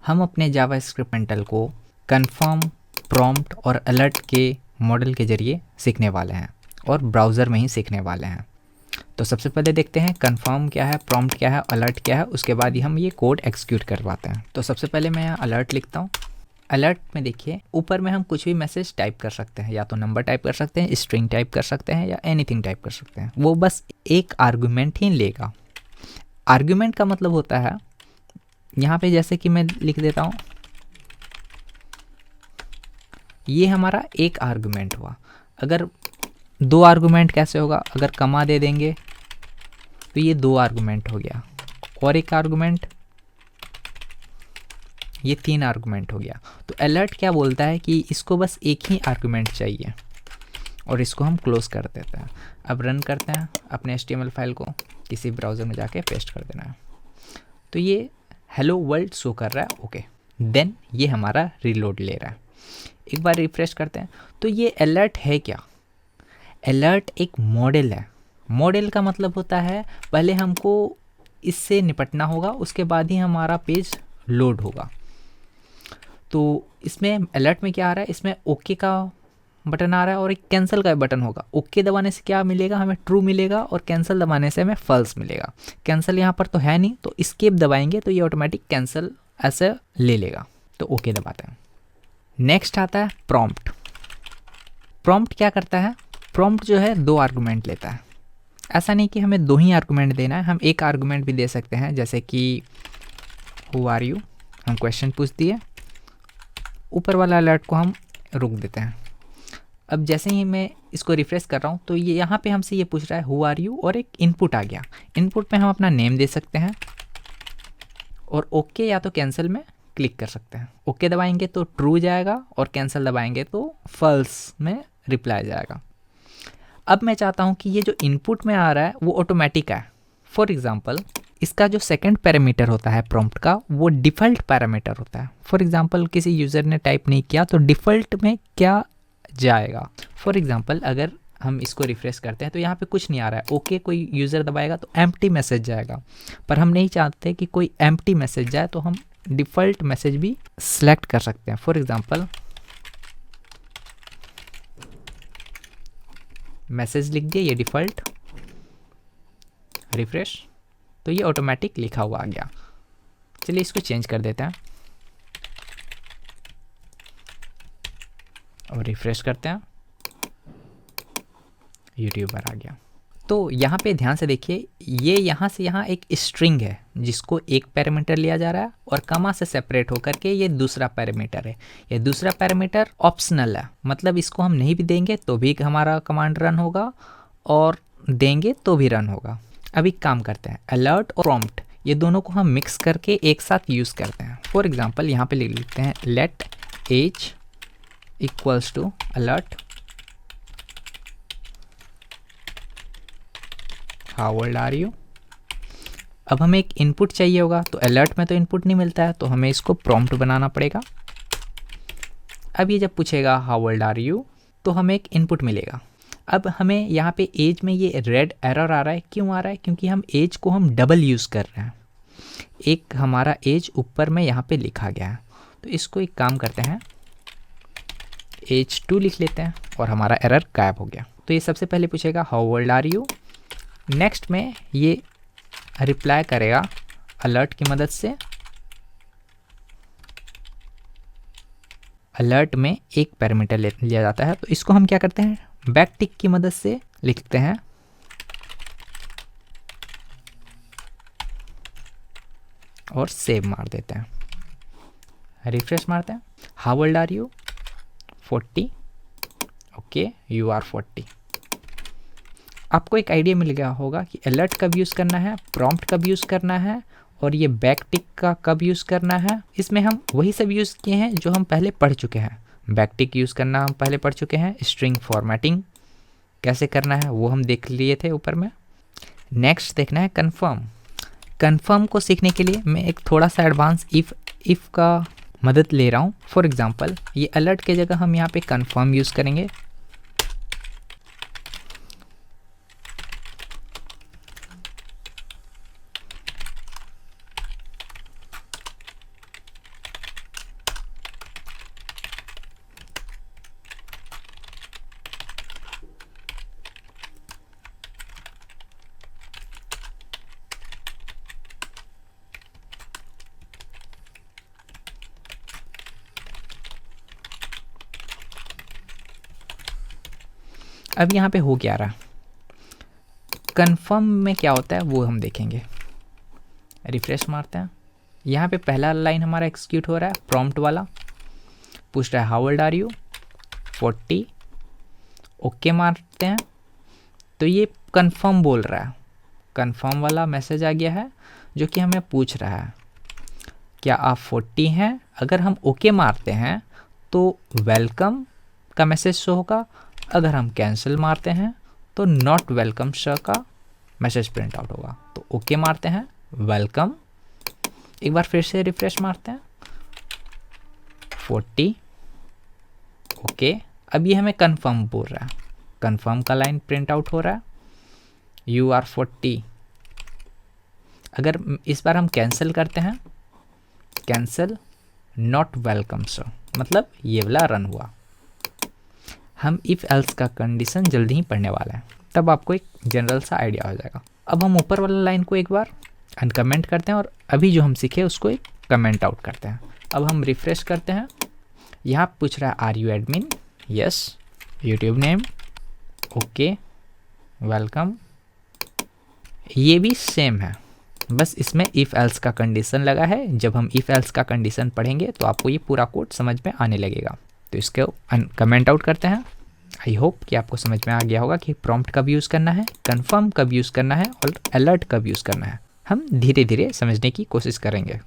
हम अपने JavaScript mental को कन्फर्म, प्रॉम्प्ट और अलर्ट के मॉडल के ज़रिए सीखने वाले हैं और ब्राउज़र में ही सीखने वाले हैं। तो सबसे पहले देखते हैं कन्फर्म क्या है, प्रॉम्प्ट क्या है, अलर्ट क्या है, उसके बाद ही हम ये कोड एग्जीक्यूट करवाते हैं। तो सबसे पहले मैं यहाँ अलर्ट लिखता हूँ। अलर्ट में देखिए ऊपर में हम कुछ भी मैसेज टाइप कर सकते हैं, या तो नंबर टाइप कर सकते हैं, स्ट्रिंग टाइप कर सकते हैं, या एनीथिंग टाइप कर सकते हैं। वो बस एक आर्गुमेंट ही लेगा। आर्गुमेंट का मतलब होता है, यहाँ पे जैसे कि मैं लिख देता हूँ, ये हमारा एक आर्गुमेंट हुआ। अगर दो आर्गुमेंट कैसे होगा, अगर कमा दे देंगे तो ये दो आर्गुमेंट हो गया, और एक आर्गुमेंट, ये तीन आर्गुमेंट हो गया। तो अलर्ट क्या बोलता है कि इसको बस एक ही आर्गुमेंट चाहिए, और इसको हम क्लोज कर देते हैं। अब रन करते हैं, अपने HTML फाइल को किसी ब्राउज़र में जाके पेस्ट कर देना है। तो ये हेलो वर्ल्ड शो कर रहा है, ओके। देन ये हमारा रीलोड ले रहा है। एक बार रिफ्रेश करते हैं। तो ये अलर्ट है क्या? अलर्ट एक मॉडल है। मॉडल का मतलब होता है पहले हमको इससे निपटना होगा, उसके बाद ही हमारा पेज लोड होगा। तो इसमें अलर्ट में क्या आ रहा है, इसमें ओके का बटन आ रहा है और एक कैंसिल का बटन होगा। ओके दबाने से क्या मिलेगा, हमें ट्रू मिलेगा, और कैंसिल दबाने से हमें फॉल्स मिलेगा। कैंसिल यहाँ पर तो है नहीं, तो एस्केप दबाएंगे तो ये ऑटोमेटिक कैंसिल ऐसे ले लेगा। तो ओके दबाते हैं। नेक्स्ट आता है प्रॉम्प्ट। प्रॉम्प्ट क्या करता है? प्रॉम्प्ट जो है दो आर्गुमेंट लेता है। ऐसा नहीं कि हमें दो ही आर्गुमेंट देना है, हम एक आर्गुमेंट भी दे सकते हैं। जैसे कि हु आर यू, हम क्वेश्चन पूछ दिए, ऊपर वाला अलर्ट को हम रुक देते हैं। अब जैसे ही मैं इसको रिफ्रेश कर रहा हूँ तो ये यहाँ पे हमसे ये पूछ रहा है हु आर यू, और एक इनपुट आ गया। इनपुट में हम अपना नेम दे सकते हैं, और ओके या तो कैंसिल में क्लिक कर सकते हैं। ओके दबाएंगे तो ट्रू जाएगा, और कैंसिल दबाएंगे तो फॉल्स में रिप्लाई जाएगा। अब मैं चाहता हूँ कि ये जो इनपुट में आ रहा है वो ऑटोमेटिक है। फॉर एग्जांपल इसका जो सेकंड पैरामीटर होता है प्रॉम्प्ट का, वो डिफ़ॉल्ट पैरामीटर होता है। फॉर एग्जांपल किसी यूज़र ने टाइप नहीं किया तो डिफ़ॉल्ट में क्या जाएगा। फॉर एग्जांपल अगर हम इसको रिफ्रेश करते हैं तो यहाँ पे कुछ नहीं आ रहा है, ओके कोई यूज़र दबाएगा तो एम्प्टी मैसेज जाएगा। पर हम नहीं चाहते कि कोई एम्प्टी मैसेज जाए, तो हम डिफ़ॉल्ट मैसेज भी सिलेक्ट कर सकते हैं। फॉर एग्जांपल मैसेज लिख दिया, ये डिफ़ॉल्ट, रिफ्रेश, तो ये ऑटोमेटिक लिखा हुआ आ गया। चलिए इसको चेंज कर देते हैं और रिफ्रेश करते हैं, यूट्यूबर आ गया। तो यहाँ पे ध्यान से देखिए, ये यहाँ से यहाँ एक स्ट्रिंग है जिसको एक पैरामीटर लिया जा रहा है, और कमा से सेपरेट होकर के ये दूसरा पैरामीटर है। ये दूसरा पैरामीटर ऑप्शनल है, मतलब इसको हम नहीं भी देंगे तो भी हमारा कमांड रन होगा, और देंगे तो भी रन होगा। अब एक काम करते हैं, अलर्ट और प्रॉम्प्ट ये दोनों को हम मिक्स करके एक साथ यूज़ करते हैं। फॉर एग्जांपल यहाँ पे लिख लेते हैं let age equals to alert, how old are you. अब हमें एक इनपुट चाहिए होगा, तो अलर्ट में तो इनपुट नहीं मिलता है, तो हमें इसको प्रॉम्प्ट बनाना पड़ेगा। अब ये जब पूछेगा हाउ ओल्ड आर यू, तो हमें एक इनपुट मिलेगा। अब हमें यहाँ पे एज में ये रेड एरर आ रहा है, क्यों आ रहा है? क्योंकि हम एज को हम डबल यूज़ कर रहे हैं। एक हमारा एज ऊपर में यहाँ पे लिखा गया है, तो इसको एक काम करते हैं, एज 2 लिख लेते हैं, और हमारा एरर गायब हो गया। तो ये सबसे पहले पूछेगा how old are you. Next में ये रिप्लाई करेगा अलर्ट की मदद से। अलर्ट में एक पैरामीटर लिया जाता है, तो इसको हम क्या करते हैं, बैक टिक की मदद से लिखते हैं, और सेव मार देते हैं, रिफ्रेश मारते हैं। How old are you? 40, okay you are 40। आपको एक आइडिया मिल गया होगा कि अलर्ट कब यूज़ करना है, प्रॉम्प्ट कब यूज़ करना है, और ये बैक टिक का कब यूज़ करना है। इसमें हम वही सब यूज़ किए हैं जो हम पहले पढ़ चुके हैं। बैक टिक यूज़ करना हम पहले पढ़ चुके हैं, स्ट्रिंग फॉर्मेटिंग कैसे करना है वो हम देख लिए थे ऊपर में। नेक्स्ट देखना है कन्फर्म। कन्फर्म को सीखने के लिए मैं एक थोड़ा सा एडवांस इफ़ का मदद ले रहा हूँ। फॉर एग्जांपल ये अलर्ट के जगह हम यहाँ पे कन्फर्म यूज़ करेंगे। अब यहाँ पे हो क्या रहा, कन्फर्म में क्या होता है वो हम देखेंगे। रिफ्रेश मारते हैं, यहाँ पे पहला लाइन हमारा एग्जीक्यूट हो रहा है, प्रॉम्प्ट वाला पूछ रहा है how old are you 40, okay मारते हैं तो ये कन्फर्म बोल रहा है, कन्फर्म वाला मैसेज आ गया है जो कि हमें पूछ रहा है क्या आप 40 हैं। अगर हम ओके मारते हैं तो वेलकम का मैसेज शो होगा, अगर हम कैंसिल मारते हैं तो नॉट वेलकम शो का मैसेज प्रिंट आउट होगा। तो ओके मारते हैं वेलकम, एक बार फिर से रिफ्रेश मारते हैं 40, ओके। अब ये हमें कन्फर्म बोल रहा है, कन्फर्म का लाइन प्रिंट आउट हो रहा है, यू आर 40। अगर इस बार हम कैंसिल करते हैं, कैंसिल नॉट वेलकम सो, मतलब ये वाला रन हुआ। हम इफ़ एल्स का कंडीशन जल्दी ही पढ़ने वाला है, तब आपको एक जनरल सा आइडिया हो जाएगा। अब हम ऊपर वाला लाइन को एक बार अनकमेंट करते हैं और अभी जो हम सीखे उसको एक कमेंट आउट करते हैं। अब हम रिफ्रेश करते हैं, यहाँ पूछ रहा है are you admin, yes, YouTube name, okay, welcome. ये भी सेम है, बस इसमें इफ़ एल्स का कंडीशन लगा है। जब हम इफ़ एल्स का कंडीशन पढ़ेंगे तो आपको ये पूरा कोड समझ में आने लगेगा। तो इसको कमेंट आउट करते हैं। आई होप कि आपको समझ में आ गया होगा कि प्रॉम्प्ट कब यूज़ करना है, कन्फर्म कब यूज़ करना है और अलर्ट कब यूज़ करना है। हम धीरे धीरे समझने की कोशिश करेंगे।